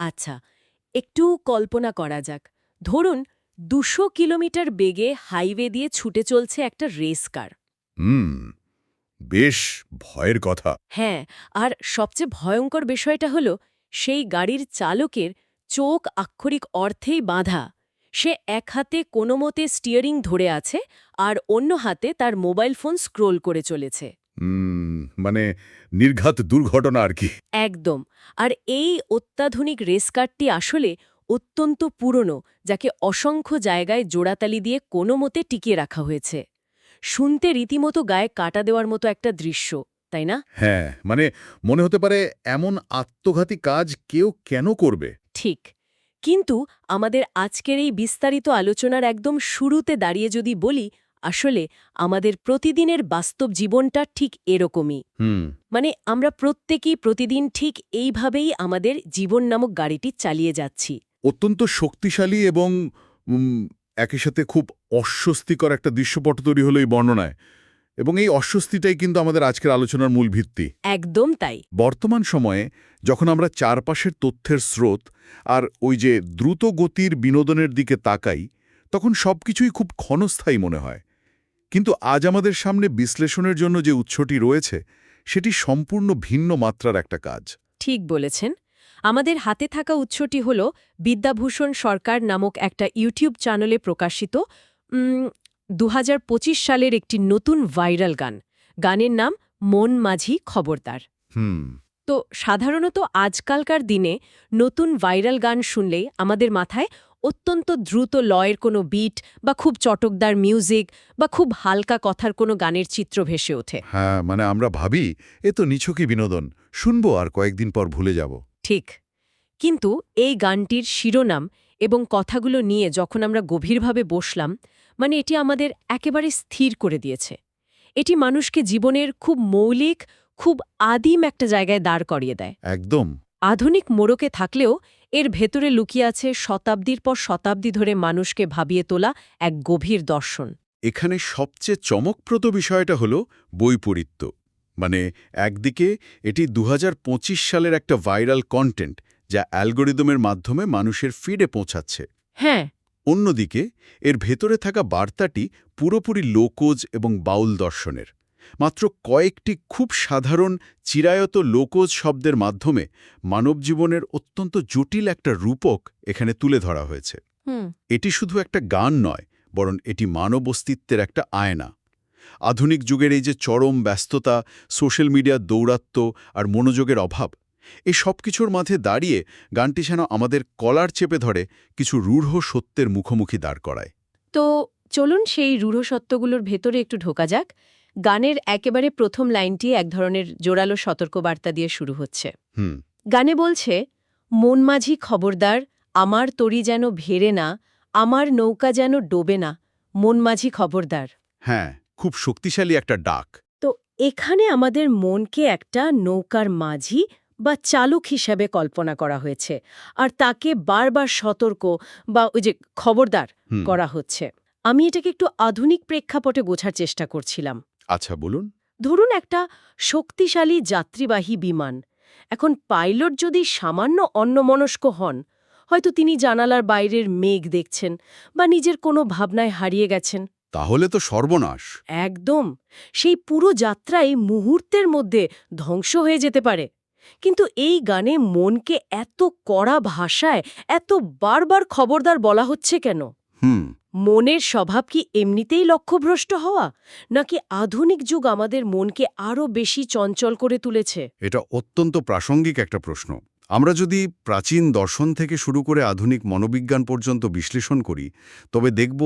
আচ্ছা, একটু কল্পনা করা যাক। ধরুন ২০০ কিলোমিটার বেগে হাইওয়ে দিয়ে ছুটে চলছে একটা রেস কার। হুম, বেশ ভয়ের কথা। হ্যাঁ, আর সবচেয়ে ভয়ঙ্কর বিষয়টা হলো সেই গাড়ির চালকের চোখ আক্ষরিক অর্থেই বাঁধা। সে এক হাতে কোনোমতে স্টিয়ারিং ধরে আছে আর অন্য হাতে তার মোবাইল ফোন স্ক্রোল করে চলেছে। মানে নির্ঘাত দুর্ঘটনা আর কি। একদম। আর এই অত্যাধুনিক রেসকারটি আসলে অত্যন্ত পুরনো, যাকে অসংখ্য জায়গায় জোড়াতালি দিয়ে কোনোমতে টিকিয়ে রাখা হয়েছে। শুনতে রীতিমতো গায়ে কাটা দেওয়ার মতো একটা দৃশ্য, তাই না? হ্যাঁ, মানে মনে হতে পারে এমন আত্মঘাতী কাজ কেউ কেন করবে? ঠিক। কিন্তু আমাদের আজকের এই বিস্তারিত আলোচনার একদম শুরুতে দাঁড়িয়ে যদি বলি, আসলে আমাদের প্রতিদিনের বাস্তব জীবনটা ঠিক এরকমই। হুম, মানে আমরা প্রত্যেকেই প্রতিদিন ঠিক এইভাবেই আমাদের জীবন নামক গাড়িটি চালিয়ে যাচ্ছি। অত্যন্ত শক্তিশালী এবং উম, একই সাথে খুব অস্বস্তিকর একটা দৃশ্যপট তৈরি হলো এই বর্ণনায়। এবং এই অস্বস্তিটাই কিন্তু আমাদের আজকের আলোচনার মূল ভিত্তি। একদম তাই। বর্তমান সময়ে যখন আমরা চারপাশের তথ্যের স্রোত আর ওই যে দ্রুত গতির বিনোদনের দিকে তাকাই, তখন সবকিছুই খুব ক্ষণস্থায়ী মনে হয়। কিন্তু আজ আমাদের সামনে বিশ্লেষণের জন্য যে উৎসটি রয়েছে, সেটি সম্পূর্ণ ভিন্ন মাত্রার একটা কাজ। ঠিক বলেছেন। আমাদের হাতে থাকা উৎসটি হল বিদ্যাভূষণ সরকার নামক একটা ইউটিউব চ্যানেলে প্রকাশিত ২০২৫ সালের একটি নতুন ভাইরাল গান। গানের নাম মন মাঝি খবরদার। হুম, তো সাধারণত আজকালকার দিনে নতুন ভাইরাল গান শুনলেই আমাদের মাথায় অত্যন্ত দ্রুত লয়ের কোনো বিট বা খুব চটকদার মিউজিক বা খুব হালকা কথার কোনো গানের চিত্র ভেসে ওঠে। হ্যাঁ, মানে আমরা ভাবি এ তো নিছকই বিনোদন, শুনবো আর কয়েকদিন পর ভুলে যাব। ঠিক। কিন্তু এই গানটির শিরোনাম এবং কথাগুলো নিয়ে যখন আমরা গভীরভাবে বসলাম, মানে এটি আমাদের একেবারে স্থির করে দিয়েছে। এটি মানুষকে জীবনের খুব মৌলিক, খুব আদিম একটা জায়গায় দাঁড় করিয়ে দেয়। একদম। আধুনিক মোড়কে থাকলেও এর ভেতরে লুকিয়ে আছে শতাব্দীর পর শতাব্দী ধরে মানুষকে ভাবিয়ে তোলা এক গভীর দর্শন। এখানে সবচেয়ে চমকপ্রদ বিষয়টা হলো বৈপরীত্য। মানে একদিকে এটি ২০২৫ সালের একটা ভাইরাল কন্টেন্ট, যা অ্যালগোরিদমের মাধ্যমে মানুষের ফিডে পৌঁছাচ্ছে। হ্যাঁ, অন্যদিকে এর ভেতরে থাকা বার্তাটি পুরোপুরি লোকজ এবং বাউল দর্শনের। মাত্র কয়েকটি খুব সাধারণ চিরায়ত লোকজ শব্দের মাধ্যমে মানবজীবনের অত্যন্ত জটিল একটা রূপক এখানে তুলে ধরা হয়েছে। হুম, এটি শুধু একটা গান নয়, বরং এটি মানব অস্তিত্বের একটা আয়না। আধুনিক যুগের এই যে চরম ব্যস্ততা, সোশ্যাল মিডিয়ার দৌরাত্ম্য আর মনোযোগের অভাব, এই সব কিছুর মাঝে দাঁড়িয়ে গানটি যেন আমাদের কলার চেপে ধরে কিছু রূঢ় সত্যের মুখোমুখি দাঁড় করায়। তো চলুন সেই রূঢ় সত্যগুলোর ভেতরে একটু ঢোকা যাক। গানের একেবারে প্রথম লাইনটি এক ধরনের জোরালো সতর্কবার্তা দিয়ে শুরু হচ্ছে। হুম, গানে বলছে, মন মাঝি খবরদার, আমার তরি যেন ভেড়ে না, আমার নৌকা যেন ডোবে না, মন মাঝি খবরদার। হ্যাঁ, খুব শক্তিশালী একটা ডাক। তো এখানে আমাদের মনকে একটা নৌকার মাঝি বা চালক হিসাবে কল্পনা করা হয়েছে, আর তাকে বারবার সতর্ক বা ওই যে খবরদার হুম, করা হচ্ছে। আমি এটাকে একটু আধুনিক প্রেক্ষাপটে বোঝার চেষ্টা করছিলাম। আচ্ছা বলুন। ধরুন একটা শক্তিশালী যাত্রীবাহী বিমান। এখন পাইলট যদি সামান্য অন্যমনস্ক হন, হয়তো তিনি জানালার বাইরের মেঘ দেখছেন বা নিজের কোনো ভাবনায় হারিয়ে গেছেন। তাহলে তো সর্বনাশ। একদম। সেই পুরো যাত্রাই মুহূর্তের মধ্যে ধ্বংস হয়ে যেতে পারে। কিন্তু এই গানে মনকে এত কড়া ভাষায়, এত বারবার খবরদার বলা হচ্ছে কেন? হুম, মনের স্বভাব কি এমনিতেই লক্ষ্যভ্রষ্ট হওয়া, নাকি আধুনিক যুগ আমাদের মনকে আরও বেশি চঞ্চল করে তুলেছে? এটা অত্যন্ত প্রাসঙ্গিক একটা প্রশ্ন। আমরা যদি প্রাচীন দর্শন থেকে শুরু করে আধুনিক মনোবিজ্ঞান পর্যন্ত বিশ্লেষণ করি, তবে দেখব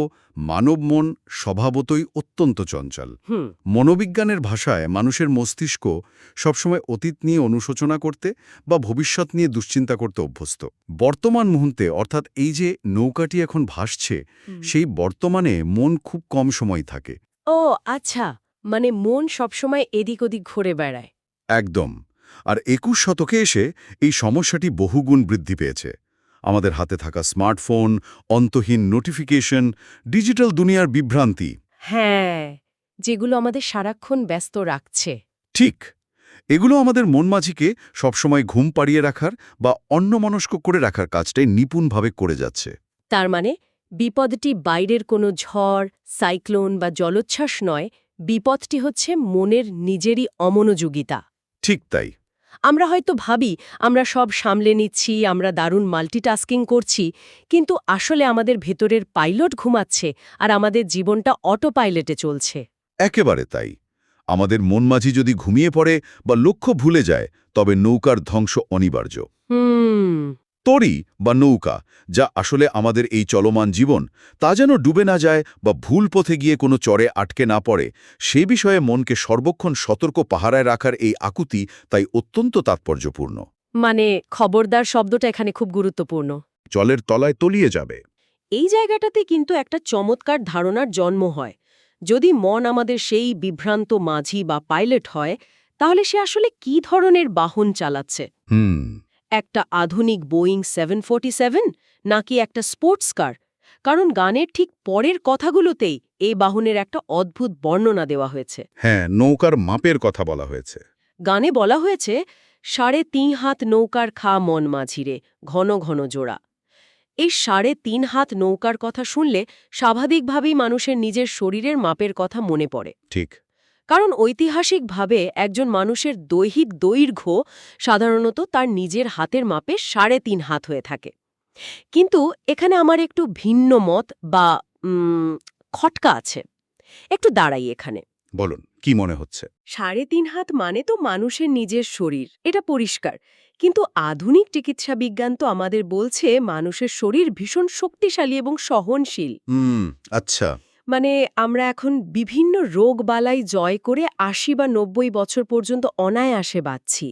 মানব মন স্বভাবতই অত্যন্ত চঞ্চল। হুম, মনোবিজ্ঞানের ভাষায় মানুষের মস্তিষ্ক সবসময় অতীত নিয়ে অনুশোচনা করতে বা ভবিষ্যৎ নিয়ে দুশ্চিন্তা করতে অভ্যস্ত। বর্তমান মুহূর্তে, অর্থাৎ এই যে নৌকাটি এখন ভাসছে, হুম। সেই বর্তমানে মন খুব কম সময় থাকে। ও আচ্ছা, মানে মন সবসময় এদিক ওদিক ঘুরে বেড়ায়। একদম। আর ২১ শতকে এসে এই সমস্যাটি বহুগুণ বৃদ্ধি পেয়েছে। আমাদের হাতে থাকা স্মার্টফোন, অন্তহীন নোটিফিকেশন, ডিজিটাল দুনিয়ার বিভ্রান্তি। হ্যাঁ, যেগুলো আমাদের সারাক্ষণ ব্যস্ত রাখছে। ঠিক। এগুলো আমাদের মন মাঝিকে সবসময় ঘুম পাড়িয়ে রাখার বা অন্যমনস্ক করে রাখার কাজটাই নিপুণভাবে করে যাচ্ছে। তার মানে বিপদটি বাইরের কোনো ঝড়, সাইক্লোন বা জলোচ্ছ্বাস নয়, বিপদটি হচ্ছে মনের নিজেরই অমনোযোগিতা। ঠিক তাই। আমরা হয়তো ভাবি আমরা সব সামলে নিচ্ছি, আমরা দারুণ মাল্টিটাস্কিং করছি, কিন্তু আসলে আমাদের ভেতরের পাইলট ঘুমাচ্ছে আর আমাদের জীবনটা অটো পাইলটে চলছে। একেবারে তাই। আমাদের মন মাঝি যদি ঘুমিয়ে পড়ে বা লক্ষ্য ভুলে যায়, তবে নৌকার ধ্বংস অনিবার্য। হুম। তরী বা নৌকা, যা আসলে আমাদের এই চলমান জীবন, তা যেন ডুবে না যায় বা ভুল পথে গিয়ে কোনো চরে আটকে না পড়ে, সে বিষয়ে মনকে সর্বক্ষণ সতর্ক পাহারায় রাখার এই আকুতি তাই অত্যন্ত তাৎপর্যপূর্ণ। মানে খবরদার শব্দটা এখানে খুব গুরুত্বপূর্ণ। জলের তলায় তলিয়ে যাবে। এই জায়গাটাতে কিন্তু একটা চমৎকার ধারণার জন্ম হয়। যদি মন আমাদের সেই বিভ্রান্ত মাঝি বা পাইলট হয়, তাহলে সে আসলে কী ধরনের বাহন চালাচ্ছে? একটা আধুনিক বোয়িং 747 নাকি একটা স্পোর্টস কার? কারণ গানের ঠিক পরের কথাগুলোতেই এই বাহনের একটা অদ্ভুত বর্ণনা দেওয়া হয়েছে। হ্যাঁ, নৌকার মাপের কথা বলা হয়েছে। গানে বলা হয়েছে ৩.৫ হাত নৌকার খা মন মাঝিরে, ঘন ঘন জোড়া। এই ৩.৫ হাত নৌকার কথা শুনলে স্বাভাবিকভাবেই মানুষের নিজের শরীরের মাপের কথা মনে পড়ে। ঠিক। কারণ ঐতিহাসিকভাবে একজন মানুষের দৈহিক দৈর্ঘ্য সাধারণত তার নিজের হাতের মাপে ৩.৫ হাত হয়ে থাকে। কিন্তু এখানে আমার একটু ভিন্ন মত বা খটকা আছে। একটু দাঁড়াই এখানে। বলুন, কি মনে হচ্ছে? ৩.৫ হাত মানে তো মানুষের নিজের শরীর, এটা পরিষ্কার। কিন্তু আধুনিক চিকিৎসা বিজ্ঞান তো আমাদের বলছে মানুষের শরীর ভীষণ শক্তিশালী এবং সহনশীল। আচ্ছা। মানে আমরা এখন বিভিন্ন রোগবালাই জয় করে ৮০ বা ৯০ বছর পর্যন্ত অনায়াসে বাঁচছি।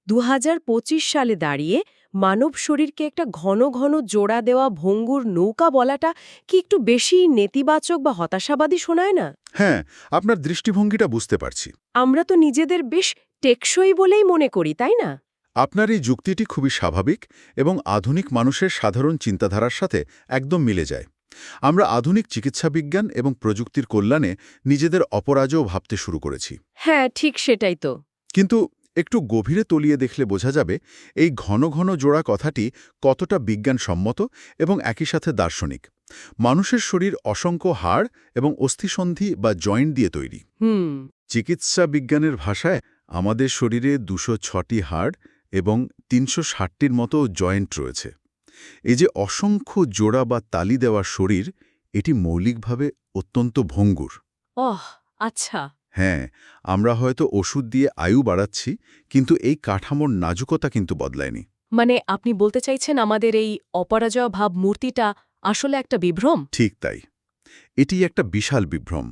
২০২৫ সালে দাঁড়িয়ে মানব শরীরকে একটা ঘন ঘন জোড়া দেওয়া ভঙ্গুর নৌকা বলাটা কি একটু বেশি নেতিবাচক বা হতাশাবাদী শোনায় না? হ্যাঁ, আপনার দৃষ্টিভঙ্গিটা বুঝতে পারছি। আমরা তো নিজেদের বেশ টেকসই বলেই মনে করি, তাই না? আপনার এই যুক্তিটি খুবই স্বাভাবিক এবং আধুনিক মানুষের সাধারণ চিন্তাধারার সাথে একদম মিলে যায়। আমরা আধুনিক চিকিৎসা বিজ্ঞান এবং প্রযুক্তির কল্যাণে নিজেদের অপরাজও ভাবতে শুরু করেছি। হ্যাঁ, ঠিক সেটাই তো। কিন্তু একটু গভীরে তলিয়ে দেখলে বোঝা যাবে এই ঘন ঘন জোড়া কথাটি কতটা বিজ্ঞানসম্মত এবং একই সাথে দার্শনিক। মানুষের শরীর অসংখ্য হাড় এবং অস্থিসন্ধি বা জয়েন্ট দিয়ে তৈরি। চিকিৎসা বিজ্ঞানের ভাষায় আমাদের শরীরে ২০৬টি হাড় এবং ৩৬০টির মতো জয়েন্ট রয়েছে। এই যে অসংখ্য জোড়া বা তালি দেওয়া শরীর, এটি মৌলিকভাবে অত্যন্ত ভঙ্গুর। ওহ, আচ্ছা। হ্যাঁ, আমরা হয়তো ওষুধ দিয়ে আয়ু বাড়াচ্ছি, কিন্তু এই কাঠামোর নাজুকতা কিন্তু বদলায়নি। মানে আপনি বলতে চাইছেন আমাদের এই অপরাজয় ভাব মূর্তিটা আসলে একটা বিভ্রম? ঠিক তাই। এটি একটা বিশাল বিভ্রম।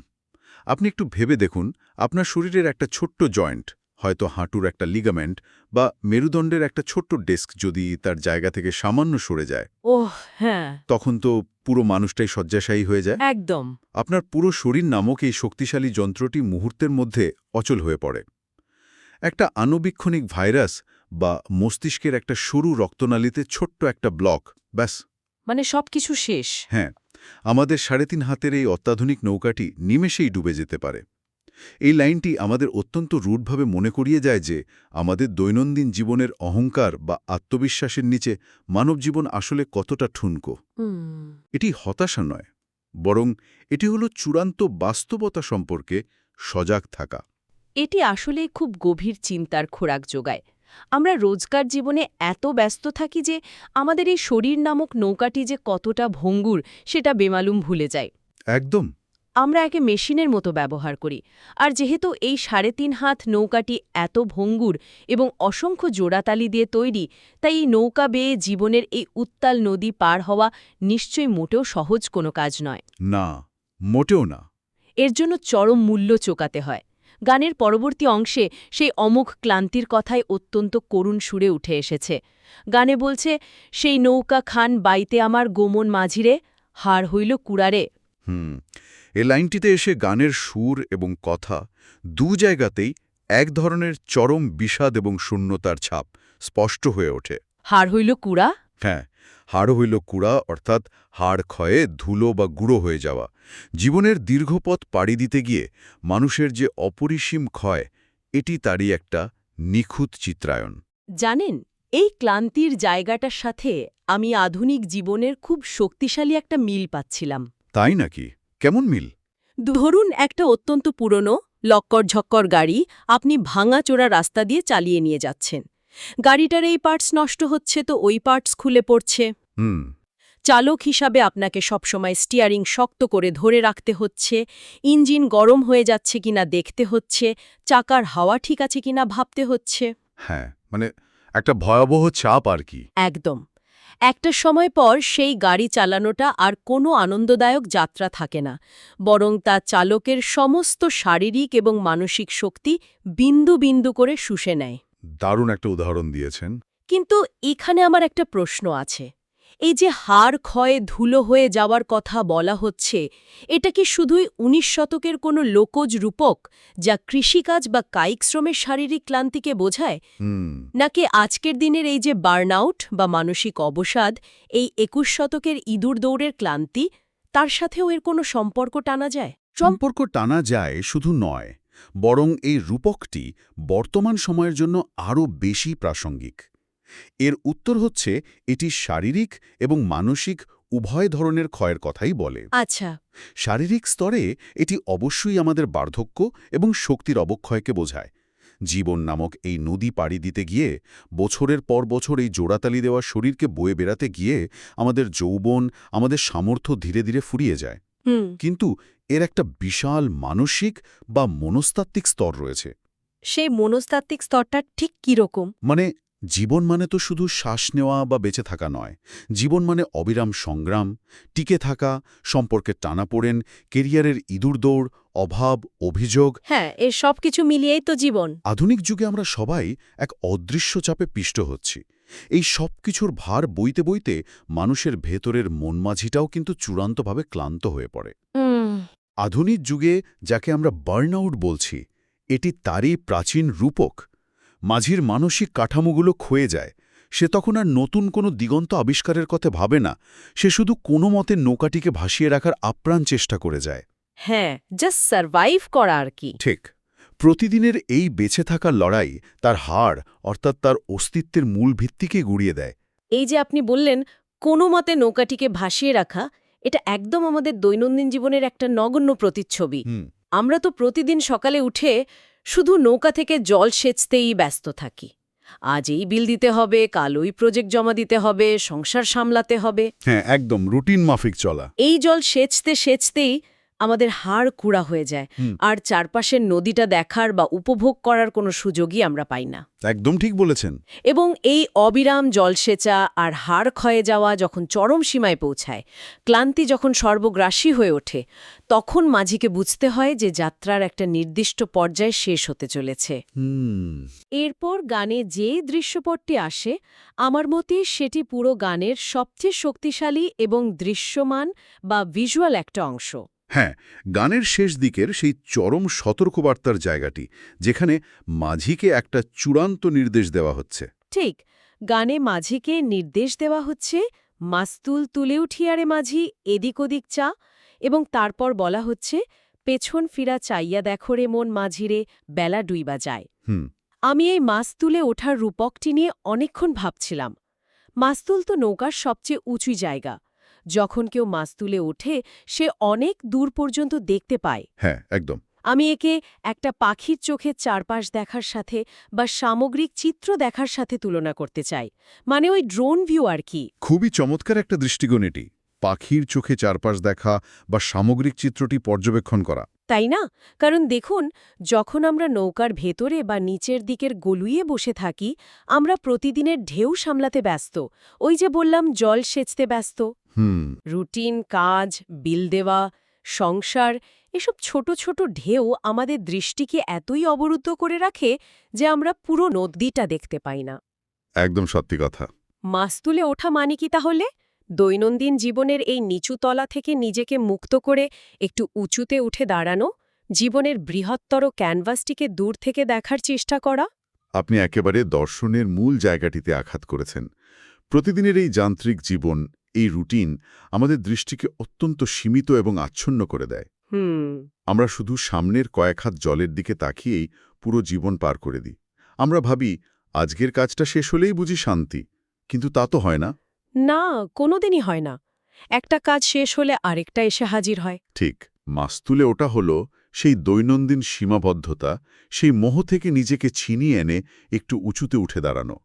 আপনি একটু ভেবে দেখুন, আপনার শরীরের একটা ছোট্ট জয়েন্ট, হয়তো হাঁটুর একটা লিগামেন্ট বা মেরুদণ্ডের একটা ছোট্ট ডিস্ক যদি তার জায়গা থেকে সামান্য সরে যায়, ওহ হ্যাঁ, তখন তো পুরো মানুষটাই শয্যাশায়ী হয়ে যায়। একদম। আপনার পুরো শরীর নামক এই শক্তিশালী যন্ত্রটি মুহূর্তের মধ্যে অচল হয়ে পড়ে। একটা আণুবীক্ষণিক ভাইরাস বা মস্তিষ্কের একটা সরু রক্তনালীতে ছোট্ট একটা ব্লক, ব্যাস। মানে সবকিছু শেষ। হ্যাঁ, আমাদের ৩.৫ হাতের এই অত্যাধুনিক নৌকাটি নিমেষেই ডুবে যেতে পারে। এই লাইনটি আমাদের অত্যন্ত রূঢ়ভাবে মনে করিয়ে যায় যে আমাদের দৈনন্দিন জীবনের অহংকার বা আত্মবিশ্বাসের নিচে মানবজীবন আসলে কতটা ঠুনকো। এটি হতাশা নয়, বরং এটি হলো চূড়ান্ত বাস্তবতা সম্পর্কে সজাগ থাকা। এটি আসলেই খুব গভীর চিন্তার খোরাক যোগায়। আমরা রোজকার জীবনে এত ব্যস্ত থাকি যে আমাদের এই শরীর নামক নৌকাটি যে কতটা ভঙ্গুর সেটা বেমালুম ভুলে যায়। একদম। আমরা একে মেশিনের মতো ব্যবহার করি। আর যেহেতু এই ৩.৫ হাত নৌকাটি এত ভঙ্গুর এবং অসংখ্য জোড়াতালি দিয়ে তৈরি, তাই এই নৌকা বেয়ে জীবনের এই উত্তাল নদী পার হওয়া নিশ্চয়ই মোটেও সহজ কোনো কাজ নয়। না, মোটেও না। এর জন্য চরম মূল্য চোকাতে হয়। গানের পরবর্তী অংশে সেই অমোঘ ক্লান্তির কথাই অত্যন্ত করুণ সুরে উঠে এসেছে। গানে বলছে, সেই নৌকা খান বাইতে আমার গোমন মাঝিরে, হাড় হইল কুড়ারে। এ লাইনটিতে এসে গানের সুর এবং কথা দু জায়গাতেই এক ধরনের চরম বিষাদ এবং শূন্যতার ছাপ স্পষ্ট হয়ে ওঠে। হাড় হইল কুড়া? হ্যাঁ, হাড় হইল কুড়া, অর্থাৎ হাড় ক্ষয়ে ধুলো বা গুঁড়ো হয়ে যাওয়া। জীবনের দীর্ঘপথ পাড়ি দিতে গিয়ে মানুষের যে অপরিসীম ক্ষয়, এটি তারই একটা নিখুঁত চিত্রায়ন। জানেন, এই ক্লান্তির জায়গাটার সাথে আমি আধুনিক জীবনের খুব শক্তিশালী একটা মিল পাচ্ছিলাম। তাই নাকি? কেমন মিল? ধরুন একটা অত্যন্ত পুরনো লক্কর-ঝক্কর গাড়ি আপনি ভাঙাচোরা রাস্তা দিয়ে চালিয়ে নিয়ে যাচ্ছেন। গাড়িটার এই পার্টস নষ্ট হচ্ছে তো ওই পার্টস খুলে পড়ছে। হুম। চালক হিসাবে আপনাকে সবসময় স্টিয়ারিং শক্ত করে ধরে রাখতে হচ্ছে, ইঞ্জিন গরম হয়ে যাচ্ছে কিনা দেখতে হচ্ছে, চাকার হাওয়া ঠিক আছে কিনা ভাবতে হচ্ছে। হ্যাঁ, মানে একটা ভয়াবহ চাপ আর কি। একদম। একটা সময় পর সেই গাড়ি চালানোটা আর কোনো আনন্দদায়ক যাত্রা থাকে না, বরং তা চালকের সমস্ত শারীরিক এবং মানসিক শক্তি বিন্দু বিন্দু করে শুষে নেয়। দারুণ একটা উদাহরণ দিয়েছেন। কিন্তু এখানে আমার একটা প্রশ্ন আছে। এই যে হাড় ক্ষয়ে ধুলো হয়ে যাওয়ার কথা বলা হচ্ছে, এটা কি শুধুই ১৯ শতকের কোনো লোকজ রূপক যা কৃষিকাজ বা কায়িক শ্রমের শারীরিক ক্লান্তিকে বোঝায়, হুম। নাকি আজকের দিনের এই যে বার্নআউট বা মানসিক অবসাদ, এই ২১ শতকের ইঁদুর দৌড়ের ক্লান্তি, তার সাথেও এর কোনো সম্পর্ক টানা যায়? সম্পর্ক টানা যায় শুধু নয়, বরং এই রূপকটি বর্তমান সময়ের জন্য আরও বেশি প্রাসঙ্গিক। এর উত্তর হচ্ছে এটি শারীরিক এবং মানসিক উভয় ধরনের ক্ষয়ের কথাই বলে। আচ্ছা। শারীরিক স্তরে এটি অবশ্যই আমাদের বার্ধক্য এবং শক্তির অবক্ষয়কে বোঝায়। জীবন নামক এই নদী পাড়ি দিতে গিয়ে বছরের পর বছর এই জোড়াতালি দেওয়া শরীরকে বয়ে বেড়াতে গিয়ে আমাদের যৌবন, আমাদের সামর্থ্য ধীরে ধীরে ফুরিয়ে যায়। হুম। কিন্তু এর একটা বিশাল মানসিক বা মনস্তাত্ত্বিক স্তর রয়েছে। সেই মনস্তাত্ত্বিক স্তরটা ঠিক কীরকম? মানে জীবন মানে তো শুধু শ্বাস নেওয়া বা বেঁচে থাকা নয়। জীবন মানে অবিরাম সংগ্রাম, টিকে থাকা, সম্পর্কের টানাপোড়েন, কেরিয়ারের ইঁদুর দৌড়, অভাব, অভিযোগ। হ্যাঁ, এর সব কিছু মিলিয়েই তো জীবন। আধুনিক যুগে আমরা সবাই এক অদৃশ্য চাপে পিষ্ট হচ্ছি। এই সব কিছুর ভার বইতে বইতে মানুষের ভেতরের মনমাঝিটাও কিন্তু চূড়ান্তভাবে ক্লান্ত হয়ে পড়ে। আধুনিক যুগে যাকে আমরা বার্নআউট বলছি, এটি তারই প্রাচীন রূপক। মাঝির মানসিক কাঠামোগুলো ক্ষয়ে যায়। সে তখন আর নতুন কোনো দিগন্ত আবিষ্কারের কথা ভাবে না। সে শুধু কোনো মতে নৌকাটিকে ভাসিয়ে রাখার আপ্রাণ চেষ্টা করে যায়। হ্যাঁ, জাস্ট সারভাইভ করা আর কি। ঠিক। প্রতিদিনের এই বেঁচে থাকার লড়াই তার হাড় অর্থাৎ তার অস্তিত্বের মূল ভিত্তিকে গুঁড়িয়ে দেয়। এই যে আপনি বললেন, কোনো মতে নৌকাটিকে ভাসিয়ে রাখা, এটা একদম আমাদের দৈনন্দিন জীবনের একটা নগণ্য প্রতিচ্ছবি। আমরা তো প্রতিদিন সকালে উঠে শুধু নৌকা থেকে জল সেচতেই ব্যস্ত থাকি। আজ এই বিল দিতে হবে, কাল ওই প্রজেক্ট জমা দিতে হবে, সংসার সামলাতে হবে। হ্যাঁ, একদম রুটিন মাফিক চলা। এই জল সেচতে সেচতেই আমাদের হাড় কুড়া হয়ে যায়, আর চারপাশের নদীটা দেখার বা উপভোগ করার কোনো সুযোগই আমরা পাই না। একদম ঠিক বলেছেন। এবং এই অবিরাম জলসেচা আর হাড় ক্ষয়ে যাওয়া যখন চরম সীমায় পৌঁছায়, ক্লান্তি যখন সর্বগ্রাসী হয়ে ওঠে, তখন মাঝিকে বুঝতে হয় যে যাত্রার একটা নির্দিষ্ট পর্যায়ে শেষ হতে চলেছে। এরপর গানে যে দৃশ্যপটটি আসে, আমার মতে সেটি পুরো গানের সবচেয়ে শক্তিশালী এবং দৃশ্যমান বা ভিজুয়াল একটা অংশ। হ্যাঁ, গানের শেষ দিকের সেই চরম সতর্কবার্তার জায়গাটি, যেখানে মাঝিকে একটা চূড়ান্ত নির্দেশ দেওয়া হচ্ছে। ঠিক, গানে মাঝিকে নির্দেশ দেওয়া হচ্ছে, মাস্তুল তুলে উঠিয়ারে মাঝি, এদিক ওদিক চা, এবং তারপর বলা হচ্ছে, পেছন ফিরা চাইয়া দেখো রে মন মাঝিরে, বেলা ডুইবা যায়। আমি এই মাস্তুলে ওঠার রূপকটি নিয়ে অনেকক্ষণ ভাবছিলাম। মাস্তুল তো নৌকার সবচেয়ে উঁচু জায়গা। যখন কেউ মাস্তুলে ওঠে, সে অনেক দূর পর্যন্ত দেখতে পায়। হ্যাঁ, একদম। আমি একে একটা পাখির চোখে চারপাশ দেখার সাথে বা সামগ্রিক চিত্র দেখার সাথে তুলনা করতে চাই, মানে ওই ড্রোন ভিউ আর কি। খুবই চমৎকার একটা দৃষ্টিকোণ এটি, পাখির চোখে চারপাশ দেখা বা সামগ্রিক চিত্রটি পর্যবেক্ষণ করা। তাই না? কারণ দেখুন, যখন আমরা নৌকার ভেতরে বা নিচের দিকের গলুইয়ে বসে থাকি, আমরা প্রতিদিনের ঢেউ সামলাতে ব্যস্ত। ওই যে বললাম, জল সেচতে ব্যস্ত। রুটিন, কাজ, বিল দেওয়া, সংসার, এসব ছোট ছোট ঢেউ আমাদের দৃষ্টিকে এতই অবরুদ্ধ করে রাখে যে আমরা পুরো নদীটা দেখতে পাই না। একদম সত্যি কথা। মাস্তুলে ওঠা মানে কি তাহলে? দৈনন্দিন জীবনের এই নিচু তলা থেকে নিজেকে মুক্ত করে একটু উঁচুতে উঠে দাঁড়ানো, জীবনের বৃহত্তর ক্যানভাসটিকে দূর থেকে দেখার চেষ্টা করা। আপনি একেবারে দর্শনের মূল জায়গাটিতে আঘাত করেছেন। প্রতিদিনের এই যান্ত্রিক জীবন, এই রুটিন আমাদের দৃষ্টিকে অত্যন্ত সীমিত এবং আচ্ছন্ন করে দেয়। আমরা শুধু সামনের কয়েক হাত জলের দিকে তাকিয়েই পুরো জীবন পার করে দিই। আমরা ভাবি আজকের কাজটা শেষ হলেই বুঝি শান্তি, কিন্তু তা তো হয় না। না, কোনোদিনই হয় না। একটা কাজ শেষ হলে আরেকটা এসে হাজির হয়। ঠিক, মাস্তুলে ওটা হলো সেই দৈনন্দিন সীমাবদ্ধতা, সেই মোহ থেকে নিজেকে ছিনিয়ে এনে একটু উঁচুতে উঠে দাঁড়ানো।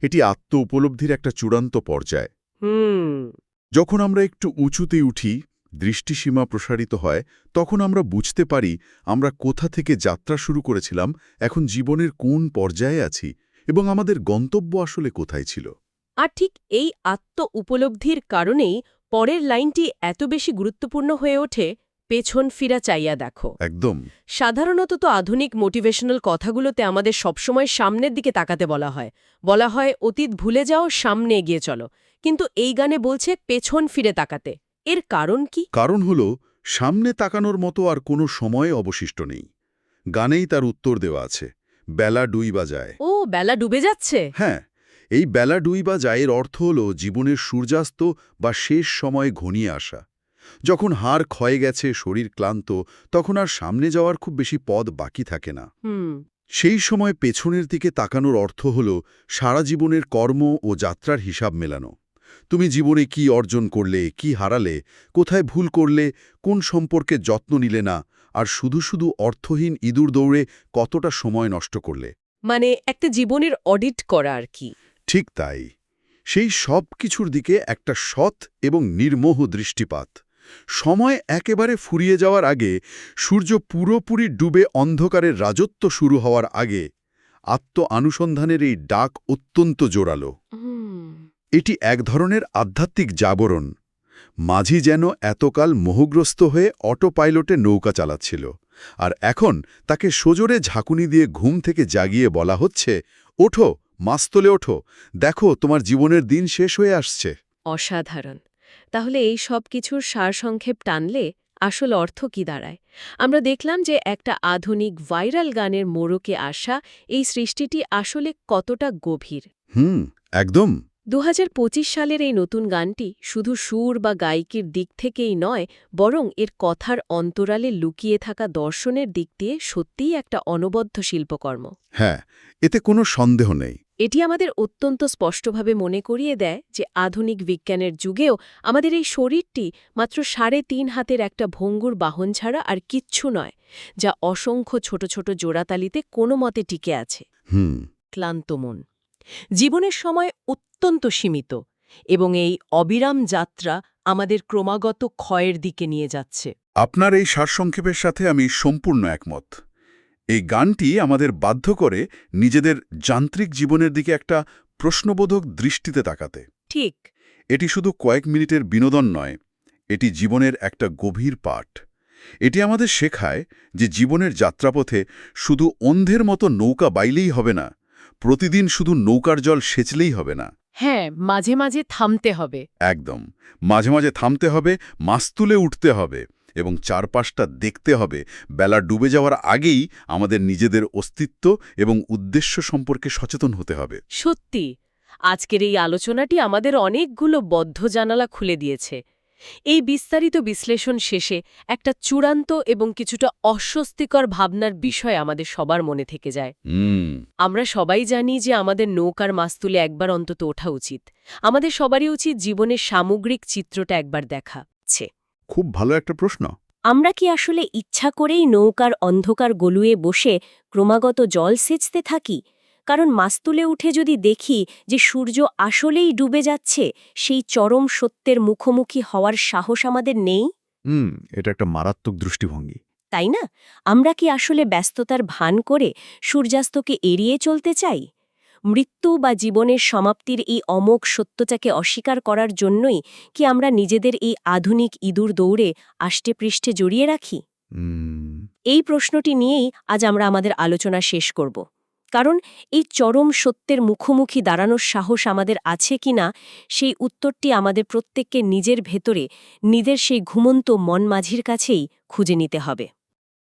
এটি আত্ম উপলব্ধির একটা চূড়ান্ত পর্যায়। হুম। যখন আমরা একটু উঁচুতে উঠি, দৃষ্টিসীমা প্রসারিত হয়, তখন আমরা বুঝতে পারি আমরা কোথা থেকে যাত্রা শুরু করেছিলাম, এখন জীবনের কোন পর্যায়ে আছি এবং আমাদের গন্তব্য আসলে কোথায় ছিল। আর ঠিক এই আত্ম উপলব্ধির কারণেই পরের লাইনটি এত বেশি গুরুত্বপূর্ণ হয়ে ওঠে, পেছন ফিরা চাইয়া দেখো। একদম। সাধারণত তো আধুনিক মোটিভেশনাল কথাগুলোতে আমাদের সবসময় সামনের দিকে তাকাতে বলা হয় অতীত ভুলে যাও, সামনে এগিয়ে চলো। কিন্তু এই গানে বলছে পেছন ফিরে তাকাতে। এর কারণ কি? কারণ হল সামনে তাকানোর মতো আর কোনো সময় অবশিষ্ট নেই। গানেই তার উত্তর দেওয়া আছে, বেলা ডুইবা যায়। ও, বেলা ডুবে যাচ্ছে। হ্যাঁ, এই বেলা ডুইবা যায় এর অর্থ হল জীবনের সূর্যাস্ত বা শেষ সময় ঘনিয়ে আসা। যখন হাড় ক্ষয়ে গেছে, শরীর ক্লান্ত, তখন আর সামনে যাওয়ার খুব বেশি পথ বাকি থাকে না। হুম। সেই সময় পেছনের দিকে তাকানোর অর্থ হল সারা জীবনের কর্ম ও যাত্রার হিসাব মেলানো। তুমি জীবনে কি অর্জন করলে, কি হারালে, কোথায় ভুল করলে, কোন সম্পর্কে যত্ন নিলে না, আর শুধু শুধু অর্থহীন ইঁদুর দৌড়ে কতটা সময় নষ্ট করলে। মানে একটা জীবনের অডিট করা আর কি। ঠিক তাই। সেই সব কিছুর দিকে একটা সৎ এবং নির্মোহ দৃষ্টিপাত। সময় একেবারে ফুরিয়ে যাওয়ার আগে, সূর্য পুরোপুরি ডুবে অন্ধকারের রাজত্ব শুরু হওয়ার আগে, আত্ম-অনুসন্ধানের এই ডাক অত্যন্ত জোরালো। এটি এক ধরনের আধ্যাত্মিক জাগরণ। মাঝি যেন এতকাল মোহগ্রস্ত হয়ে অটো পাইলটে নৌকা চালাচ্ছিল, আর এখন তাকে সজোরে ঝাঁকুনি দিয়ে ঘুম থেকে জাগিয়ে বলা হচ্ছে, ওঠো, মাস্তুলে ওঠো, দেখো তোমার জীবনের দিন শেষ হয়ে আসছে। অসাধারণ। তাহলে এই সব কিছুর সারসংক্ষেপ টানলে আসল অর্থ কি দাঁড়ায়? আমরা দেখলাম যে একটা আধুনিক ভাইরাল গানের মোড়কে আসা এই সৃষ্টিটি আসলে কতটা গভীর। একদম। ২০২৫ সালের এই নতুন গানটি শুধু সুর বা গায়িকীর দিক থেকেই নয়, বরং এর কথার অন্তরালে লুকিয়ে থাকা দর্শনের দিক দিয়ে সত্যিই একটা অনবদ্য শিল্পকর্ম। হ্যাঁ, এতে কোনো সন্দেহ নেই। এটি আমাদের অত্যন্ত স্পষ্টভাবে মনে করিয়ে দেয় যে আধুনিক বিজ্ঞানের যুগেও আমাদের এই শরীরটি মাত্র ৩.৫ হাতের একটা ভঙ্গুর বাহন ছাড়া আর কিচ্ছু নয়, যা অসংখ্য ছোট ছোট জোড়াতালিতে কোনো মতে টিকে আছে। ক্লান্ত মন, জীবনের সময় অত্যন্ত সীমিত, এবং এই অবিরাম যাত্রা আমাদের ক্রমাগত ক্ষয়ের দিকে নিয়ে যাচ্ছে। আপনার এই সারসংক্ষেপের সাথে আমি সম্পূর্ণ একমত। এই গানটি আমাদের বাধ্য করে নিজেদের যান্ত্রিক জীবনের দিকে একটা প্রশ্নবোধক দৃষ্টিতে তাকাতে। ঠিক। এটি শুধু কয়েক মিনিটের বিনোদন নয়, এটি জীবনের একটা গভীর পাঠ। এটি আমাদের শেখায় যে জীবনের যাত্রাপথে শুধু অন্ধের মতো নৌকা বাইলেই হবে না, প্রতিদিন শুধু নৌকার জল সেচলেই হবে না। হ্যাঁ, মাঝে মাঝে থামতে হবে। একদম, মাঝে মাঝে থামতে হবে, মাস্তুলে উঠতে হবে এবং চারপাশটা দেখতে হবে। বেলা ডুবে যাওয়ার আগেই আমাদের নিজেদের অস্তিত্ব এবং উদ্দেশ্য সম্পর্কে সচেতন হতে হবে। সত্যি, আজকের এই আলোচনাটি আমাদের অনেকগুলো বদ্ধ জানালা খুলে দিয়েছে। এই বিস্তারিত বিশ্লেষণ শেষে একটা চূড়ান্ত এবং কিছুটা অস্বস্তিকর ভাবনার বিষয় আমাদের সবার মনে থেকে যায়। আমরা সবাই জানি যে আমাদের নৌকার মাস্তুলে একবার অন্তত ওঠা উচিত। আমাদের সবারই উচিত জীবনের সামগ্রিক চিত্রটা একবার দেখা। খুব ভালো একটা প্রশ্ন। আমরা কি আসলে ইচ্ছা করেই নৌকার অন্ধকার গলুয়ে বসে ক্রমাগত জল সেচতে থাকি? কারণ মাস্তুলে উঠে যদি দেখি যে সূর্য আসলেই ডুবে যাচ্ছে, সেই চরম সত্যের মুখোমুখি হওয়ার সাহস আমাদের নেই? এটা একটা মারাত্মক দৃষ্টিভঙ্গি। তাই না? আমরা কি আসলে ব্যস্ততার ভান করে সূর্যাস্তকে এড়িয়ে চলতে চাই? মৃত্যু বা জীবনের সমাপ্তির এই অমোঘ সত্যটাকে অস্বীকার করার জন্যই কি আমরা নিজেদের এই আধুনিক ইঁদুর দৌড়ে আষ্টেপৃষ্ঠে জড়িয়ে রাখি? এই প্রশ্নটি নিয়েই আজ আমরা আমাদের আলোচনা শেষ করব। কারণ এই চরম সত্যের মুখোমুখি দাঁড়ানোর সাহস আমাদের আছে কিনা, সেই উত্তরটি আমাদের প্রত্যেককে নিজের ভেতরে, নিজের সেই ঘুমন্ত মন মাঝির কাছেই খুঁজে নিতে হবে।